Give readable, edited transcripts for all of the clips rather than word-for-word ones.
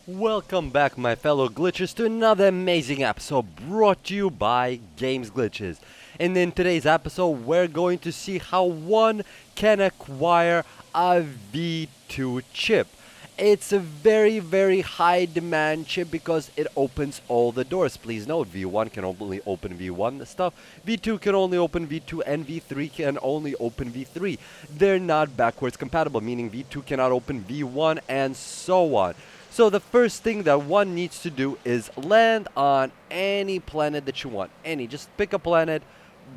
Welcome back, my fellow glitchers, to another amazing episode brought to you by Games Glitches. And in today's episode, we're going to see how one can acquire a V2 chip. It's a very high demand chip because it opens all the doors. Please note, V1 can only open V1 stuff, V2 can only open V2, and V3 can only open V3. They're not backwards compatible, meaning V2 cannot open V1 and so on. So the first thing that one needs to do is land on any planet that you want. Just pick a planet,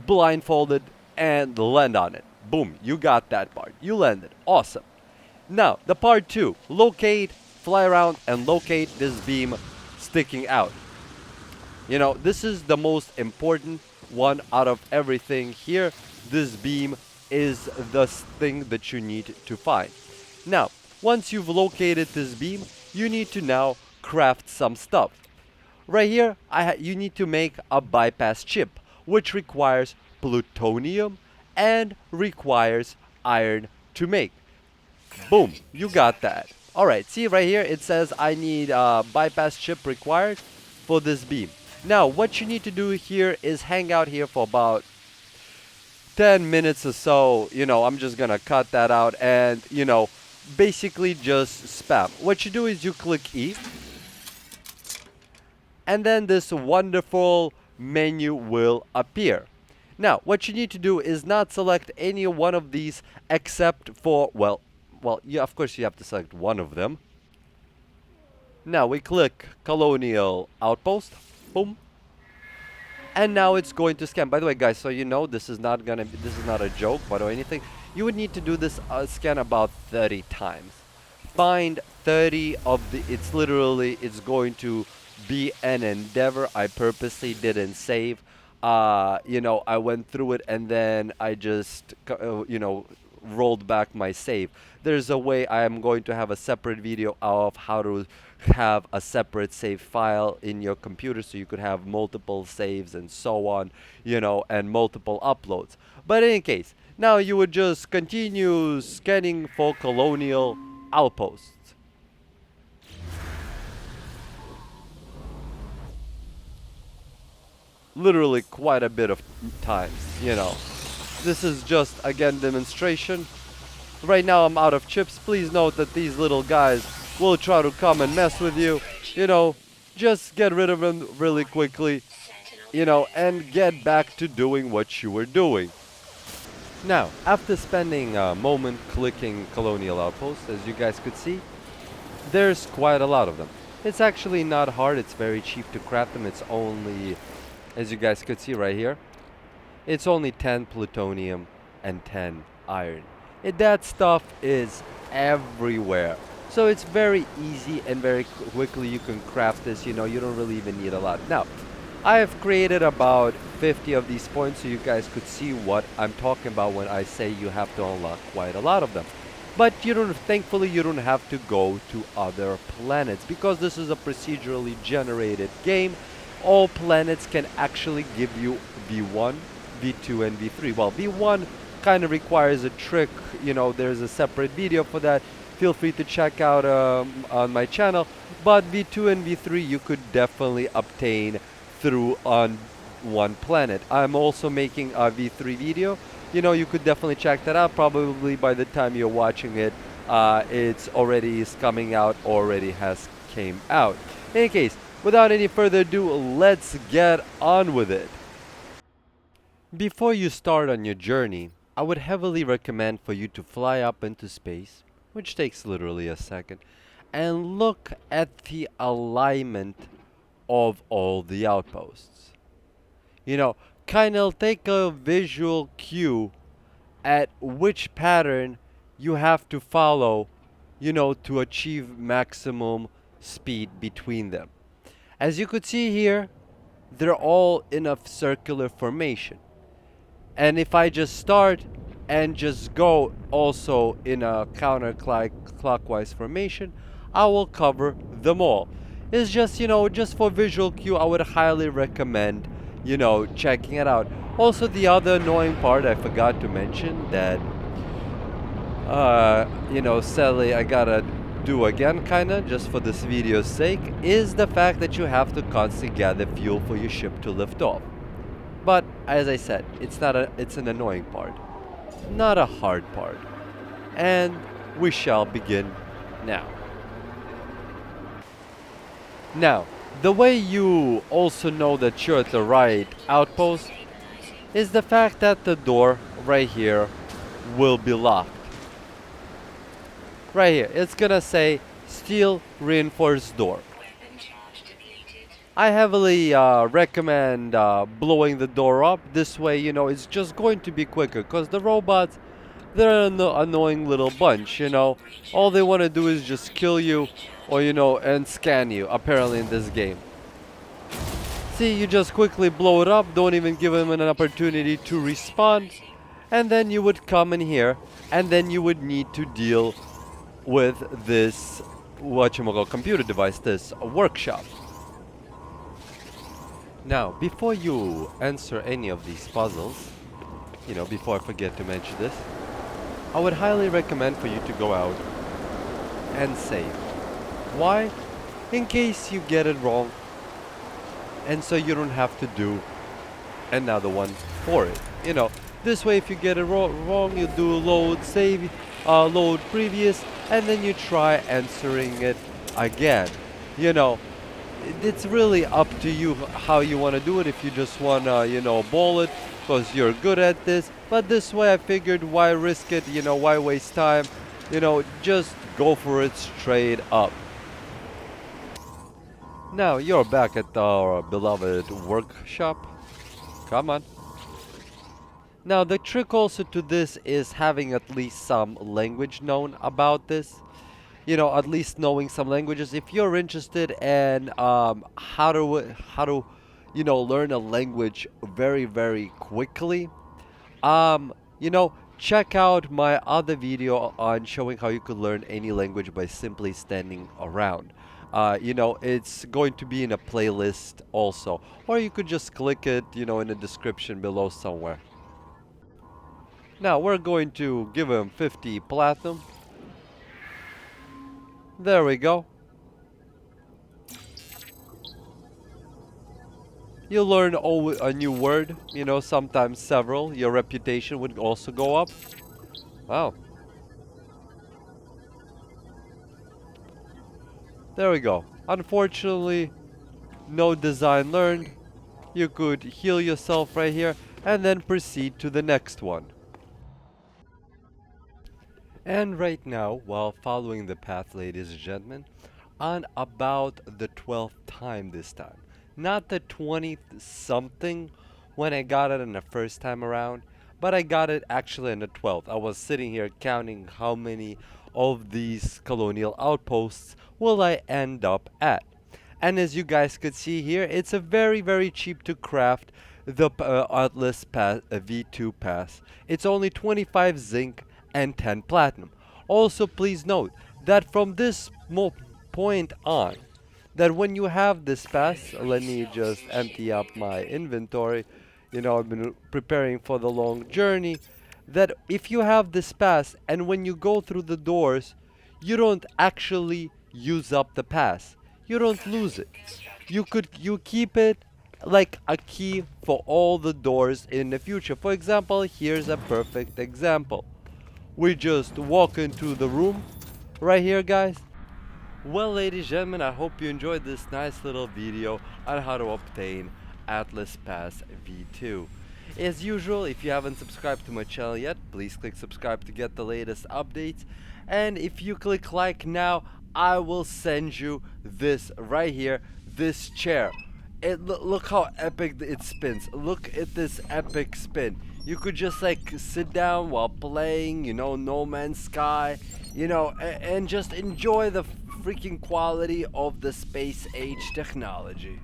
blindfolded, and land on it. Boom, you got that part. You landed. Awesome. Now, the part 2. Locate, fly around, and locate this beam sticking out. This is the most important one out of everything here. This beam is the thing that you need to find. Now, once you've located this beam, you need to now craft some stuff. Right here, you need to make a bypass chip, which requires plutonium and requires iron to make. Boom, you got that. Alright, see right here, it says I need a bypass chip required for this beam. Now, what you need to do here is hang out here for about 10 minutes or so. I'm just gonna cut that out and, basically just spam. What you do is you click E, and then this wonderful menu will appear. Now, what you need to do is not select any one of these except for, of course you have to select one of them. Now we click Colonial Outpost. Boom. And now it's going to scan. By the way, guys, so this is not a joke, or anything. You would need to do this scan about 30 times. Find 30 of the. It's going to be an endeavor. I purposely didn't save. I went through it and then I just, rolled back my save. There's a way. I am going to have a separate video of how to have a separate save file in your computer so you could have multiple saves and so on, and multiple uploads. But in any case, now you would just continue scanning for colonial outposts. Literally quite a bit of times, This is just, again, demonstration. Right now I'm out of chips. Please note that these little guys will try to come and mess with you. Just get rid of them really quickly, and get back to doing what you were doing. Now, after spending a moment clicking Colonial Outpost, as you guys could see, there's quite a lot of them. It's actually not hard. It's very cheap to craft them. It's only, as you guys could see right here, it's only 10 plutonium and 10 iron. That stuff is everywhere. So it's very easy and very quickly you can craft this. You don't really even need a lot. Now, I have created about 50 of these points so you guys could see what I'm talking about when I say you have to unlock quite a lot of them. But thankfully you don't have to go to other planets because this is a procedurally generated game. All planets can actually give you V1, V2, and V3. Well, V1 kind of requires a trick. There's a separate video for that. Feel free to check out on my channel. But V2 and V3 you could definitely obtain through on one planet. I'm also making a V3 video. You could definitely check that out. Probably by the time you're watching it, it's already is coming out, already has came out. In any case, without any further ado, let's get on with it. Before you start on your journey, I would heavily recommend for you to fly up into space, which takes literally a second, and look at the alignment of all the outposts. Kind of take a visual cue at which pattern you have to follow, to achieve maximum speed between them. As you could see here, they're all in a circular formation. And if I just start and just go also in a counterclockwise formation, I will cover them all. It's just, just for visual cue, I would highly recommend, checking it out. Also, the other annoying part I forgot to mention that, sadly I gotta do again, kinda, just for this video's sake, is the fact that you have to constantly gather fuel for your ship to lift off. But, as I said, it's an annoying part, not a hard part. And we shall begin now. Now, the way you also know that you're at the right outpost is the fact that the door right here will be locked. Right here, it's gonna say steel reinforced door. I heavily recommend blowing the door up. This way, you know, it's just going to be quicker, because the robots, they're an annoying little bunch, you know. All they want to do is just kill you, or, you know, and scan you, apparently, in this game. See, you just quickly blow it up, don't even give them an opportunity to respond, and then you would come in here, and then you would need to deal with this, whatchamacallit, computer device, this workshop. Now, before you answer any of these puzzles, you know, before I forget to mention this, I would highly recommend for you to go out and save. Why? In case you get it wrong, and so you don't have to do another one for it. You know, this way if you get it wrong, you do load, save, load previous, and then you try answering it again. You know, it's really up to you how you want to do it. If you just want to, you know, ball it because you're good at this. But this way I figured, why risk it, you know, why waste time? You know, just go for it straight up. Now you're back at our beloved workshop. Come on. Now the trick also to this is having at least some language known about this. You know, at least knowing some languages. If you're interested in how to you know, learn a language very, very quickly, you know, check out my other video on showing how you could learn any language by simply standing around. You know, it's going to be in a playlist also, or you could just click it, you know, in the description below somewhere. Now we're going to give him 50 platinum. There we go. You learn a new word, you know, sometimes several. Your reputation would also go up. Wow. There we go. Unfortunately, no design learned. You could heal yourself right here and then proceed to the next one. And right now, while following the path, ladies and gentlemen, on about the 12th time this time. Not the 20th something when I got it on the first time around, but I got it actually on the 12th. I was sitting here counting how many of these colonial outposts will I end up at. And as you guys could see here, it's a very, very cheap to craft the Atlaspass V2 pass. It's only 25 zinc and 10 platinum. Also, please note that from this point on, that when you have this pass, let me just empty up my inventory. You know, I've been preparing for the long journey. That if you have this pass and when you go through the doors, you don't actually use up the pass. You don't lose it. You keep it like a key for all the doors in the future. For example, here's a perfect example. We just walk into the room right here, guys. Well, ladies and gentlemen, I hope you enjoyed this nice little video on how to obtain Atlaspass V2. As usual, if you haven't subscribed to my channel yet, please click subscribe to get the latest updates. And if you click like now, I will send you this right here, this chair. Look how epic it spins. Look at this epic spin. You could just like sit down while playing, you know, No Man's Sky, you know, and just enjoy the freaking quality of the space age technology.